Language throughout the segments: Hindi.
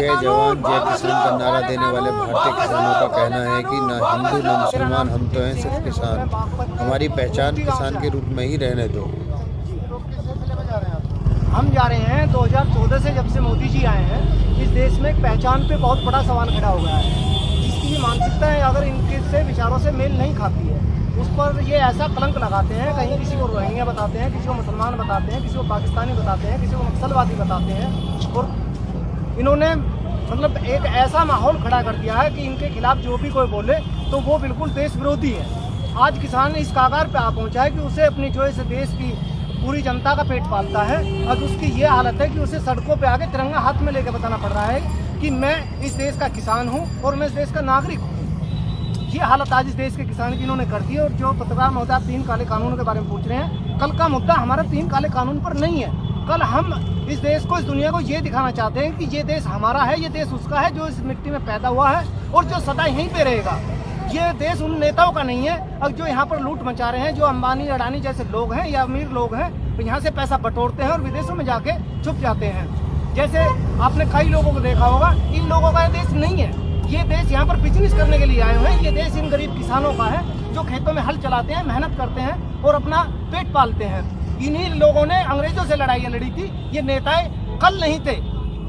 जय जवान जय किसान का नारा देने वाले भारतीय किसानों का कहना है कि ना हिंदू ना मुसलमान, हम तो हैं सिर्फ किसान। हमारी पहचान किसान के रूप में ही रहने दो। हम जा रहे हैं 2014 से जब से मोदी जी आए हैं, इस देश में एक पहचान पे बहुत बड़ा सवाल खड़ा हो गया है, जिसकी ये मानसिकता है अगर इनके से विचारों से मेल नहीं खाती है, उस पर ये ऐसा कलंक लगाते हैं। कहीं किसी को रोहिंग्या बताते हैं, किसी को मुसलमान बताते हैं, किसी को पाकिस्तानी बताते हैं, किसी को नक्सलवादी बताते हैं। और इन्होंने मतलब एक ऐसा माहौल खड़ा कर दिया है कि इनके खिलाफ जो भी कोई बोले तो वो बिल्कुल देश विरोधी है। आज किसान इस कागार पे आ पहुंचा है कि उसे अपनी जो इस देश की पूरी जनता का पेट पालता है, और उसकी ये हालत है कि उसे सड़कों पे आके तिरंगा हाथ में लेके बताना पड़ रहा है कि मैं इस देश का किसान हूँ और मैं इस देश का नागरिक हूँ। ये हालत आज इस देश के किसान की इन्होंने कर दी है। और जो पत्रकार महोदय आप 3 काले कानूनों के बारे में पूछ रहे हैं, कल का मुद्दा हमारा 3 काले कानून पर नहीं है। कल हम इस देश को, इस दुनिया को ये दिखाना चाहते हैं कि ये देश हमारा है, ये देश उसका है जो इस मिट्टी में पैदा हुआ है और जो सदा यहीं पे रहेगा। ये देश उन नेताओं का नहीं है और जो यहाँ पर लूट मचा रहे हैं, जो अंबानी अडानी जैसे लोग हैं या अमीर लोग हैं, तो यहाँ से पैसा बटोरते हैं और विदेशों में जाके छुप जाते हैं। जैसे आपने कई लोगों को देखा होगा, इन लोगों का ये देश नहीं है। ये देश यहाँ पर बिजनेस करने के लिए आए हुए हैं। ये देश इन गरीब किसानों का है जो खेतों में हल चलाते हैं, मेहनत करते हैं और अपना पेट पालते हैं। इन्हीं लोगों ने अंग्रेजों से लड़ाइयाँ लड़ी थी। ये नेताएं कल नहीं थे।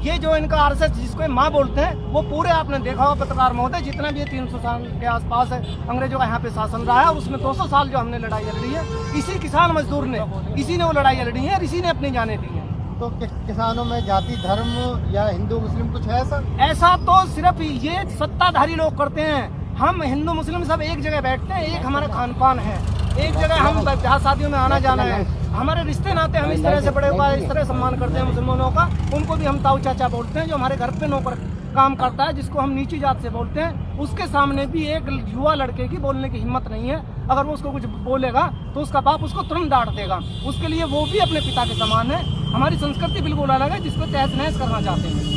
ये जो इनका आरएसएस जिसको माँ बोलते हैं, वो पूरे आपने देखा होगा पत्रकार महोदय, जितना भी ये 300 साल के आसपास है अंग्रेजों का यहाँ पे शासन रहा है, और उसमें 200 साल जो हमने लड़ाइयाँ लड़ी है, इसी किसान मजदूर ने, इसी ने वो लड़ाइयाँ लड़ी है और इसी ने अपनी जानें दी है। तो किसानों में जाति धर्म या हिंदू मुस्लिम कुछ है ऐसा तो सिर्फ ये सत्ताधारी लोग करते हैं। हम हिंदू मुस्लिम सब एक जगह बैठते हैं, एक हमारा खान पान है, एक जगह हम ब्याह शादियों में आना जाना है, हमारे रिश्ते नाते हम इस तरह से बड़े हुआ, इस तरह सम्मान करते हैं मुसलमानों का। उनको भी हम ताऊ चाचा बोलते हैं। जो हमारे घर पे नौकर काम करता है, जिसको हम नीची जात से बोलते हैं, उसके सामने भी एक युवा लड़के की बोलने की हिम्मत नहीं है। अगर वो उसको कुछ बोलेगा तो उसका बाप उसको तुरंत डांट देगा। उसके लिए वो भी अपने पिता के समान है। हमारी संस्कृति बिल्कुल अलग है, जिसको तहस नहस करना चाहते हैं।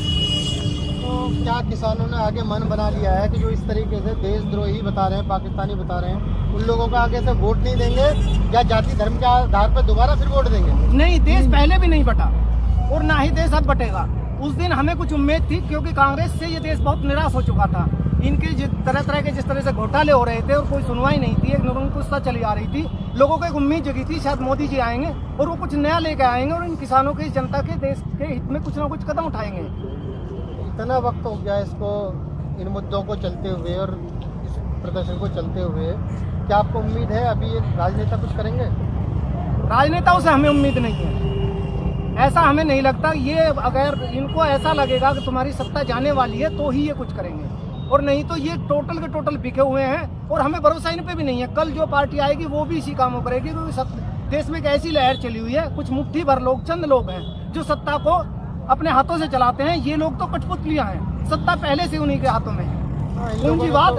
तो क्या किसानों ने आगे मन बना लिया है कि जो इस तरीके से देशद्रोही बता रहे हैं, पाकिस्तानी बता रहे हैं, उन लोगों को आगे से वोट नहीं देंगे या जाति धर्म के आधार पर दोबारा फिर वोट देंगे? नहीं, देश पहले भी नहीं बटा और ना ही देश अब बटेगा। उस दिन हमें कुछ उम्मीद थी, क्योंकि कांग्रेस से ये देश बहुत निराश हो चुका था। इनके तरह तरह के जिस तरह से घोटाले हो रहे थे और कोई सुनवाई नहीं थी, एक निरंकुशता चली आ रही थी। लोगों को एक उम्मीद जगी थी शायद मोदी जी आएंगे और वो कुछ नया लेकर आएंगे और इन किसानों के, इस जनता के, देश के हित में कुछ ना कुछ कदम उठाएंगे। इतना वक्त हो गया इसको, इन मुद्दों को चलते हुए और इस प्रदर्शन को चलते हुए, क्या आपको उम्मीद है अभी ये राजनेता कुछ करेंगे? राजनेताओं से हमें उम्मीद नहीं है, ऐसा हमें नहीं लगता। ये अगर इनको ऐसा लगेगा कि तुम्हारी सत्ता जाने वाली है तो ही ये कुछ करेंगे, और नहीं तो ये टोटल के टोटल बिके हुए हैं और हमें भरोसा इन पे भी नहीं है। कल जो पार्टी आएगी वो भी इसी काम को करेगी, क्योंकि देश में एक ऐसी लहर चली हुई है, कुछ मुट्ठी भर लोग, चंद लोग हैं जो सत्ता को अपने हाथों से चलाते हैं। ये लोग तो कठपुतलियां हैं, सत्ता पहले से उन्हीं के हाथों में है। उनकी बात,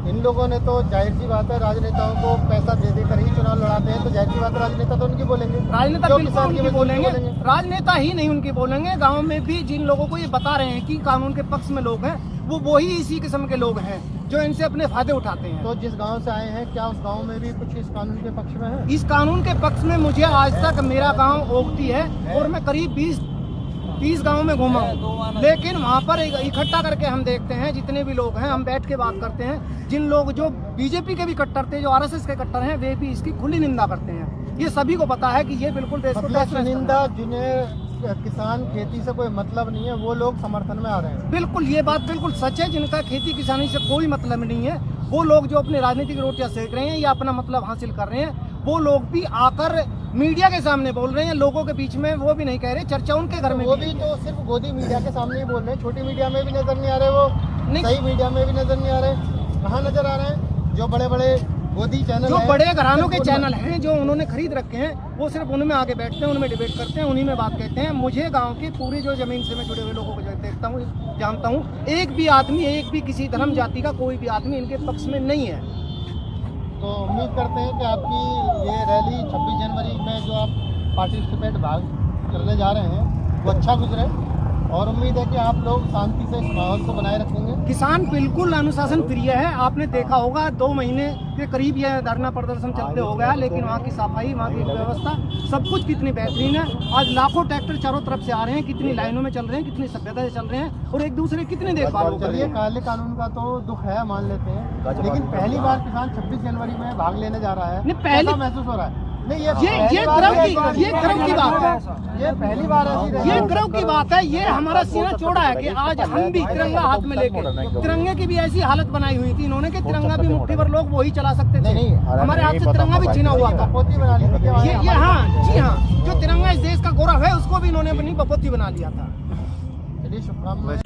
इन लोगों ने तो जाहिर सी बात है, राजनेताओं को पैसा दे देकर ही चुनाव लड़ाते हैं, तो जाहिर सी बात है राजनेता तो उनकी बोलेंगे। राजनेता बिल्कुल उनकी बोलेंगे। राजनेता ही नहीं उनकी बोलेंगे। गाँव में भी जिन लोगों को ये बता रहे हैं कि कानून के पक्ष में लोग हैं, वो वही इसी किस्म के लोग हैं जो इनसे अपने फायदे उठाते हैं। तो जिस गांव से आए हैं, क्या उस गांव में भी कुछ इस कानून के पक्ष में है? इस कानून के पक्ष में मुझे आज तक, मेरा गांव ओगती है और मैं करीब 20-30 गांव में घूमा हूँ, लेकिन वहाँ पर इकट्ठा करके हम देखते हैं, जितने भी लोग हैं हम बैठ के बात करते हैं। जिन लोग जो बीजेपी के भी कट्टर थे, जो आरएसएस के कट्टर हैं, वे भी इसकी खुली निंदा करते हैं। ये सभी को पता है कि ये बिल्कुल देश को निंदा, जिन्हें किसान खेती से कोई मतलब नहीं है, वो लोग समर्थन में आ रहे हैं। बिल्कुल, ये बात बिल्कुल सच है। जिनका खेती किसानी से कोई मतलब नहीं है, वो लोग जो अपनी राजनीतिक रोटियां सेक रहे हैं या अपना मतलब हासिल कर रहे हैं, वो लोग भी आकर मीडिया के सामने बोल रहे हैं, लोगों के बीच में वो भी नहीं कह रहे। चर्चा उनके घर में वो भी तो सिर्फ गोदी मीडिया के सामने ही बोल रहे हैं, छोटी मीडिया में भी नजर नहीं आ रहे, वो नहीं, सही मीडिया में भी नजर नहीं आ रहे। कहाँ नजर आ रहे हैं? जो बड़े बड़े गोदी चैनल, जो बड़े घरानों के चैनल हैं, जो उन्होंने खरीद रखे हैं, वो सिर्फ उनमें आगे बैठते हैं, उनमें डिबेट करते हैं, उन्हीं में बात कहते हैं। मुझे गांव की पूरी जो जमीन से मैं जुड़े हुए लोगों को जो देखता हूँ, जानता हूँ, एक भी आदमी, एक भी किसी धर्म जाति का कोई भी आदमी इनके पक्ष में नहीं है। तो उम्मीद करते हैं कि आपकी ये रैली 26 जनवरी में जो आप पार्टिसिपेट भाग करने जा रहे हैं, वो अच्छा गुजरे, और उम्मीद है कि आप लोग शांति से इस माहौल को बनाए रखेंगे। किसान बिल्कुल अनुशासन प्रिय है। आपने देखा होगा 2 महीने के करीब यह धरना प्रदर्शन चलते हो गया, लेकिन वहाँ की सफाई, वहाँ की व्यवस्था, सब कुछ कितनी बेहतरीन है। आज लाखों ट्रैक्टर चारों तरफ से आ रहे हैं, कितनी लाइनों में चल रहे हैं, कितनी सभ्यता से चल रहे हैं और एक दूसरे की कितनी देखभाल कर रहे चलिए, हैं। काले कानून का तो दुख है, मान लेते हैं, लेकिन पहली बार किसान 26 जनवरी में भाग लेने जा रहा है। नहीं, पहली महसूस हो रहा है। नहीं, ये गर्व की बात है। ये पहली बार है। ये गर्व की बात है। ये हमारा सीना चौड़ा है कि आज हम भी तिरंगा हाथ में लेके, तिरंगे की भी ऐसी हालत बनाई हुई थी इन्होंने कि तिरंगा भी मुट्ठी भर लोग वही चला सकते थे। हमारे हाथ से तिरंगा भी छीना हुआ था। ये हाँ जी हाँ, जो तिरंगा इस देश का गौरव है उसको भी इन्होंने अपनी बपोती बना लिया था। चलिए, शुभकामनाएं।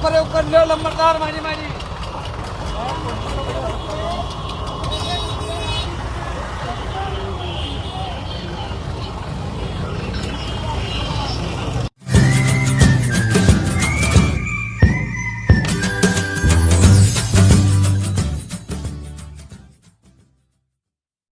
प्रयोग कर लो लंबरदार मारी मारी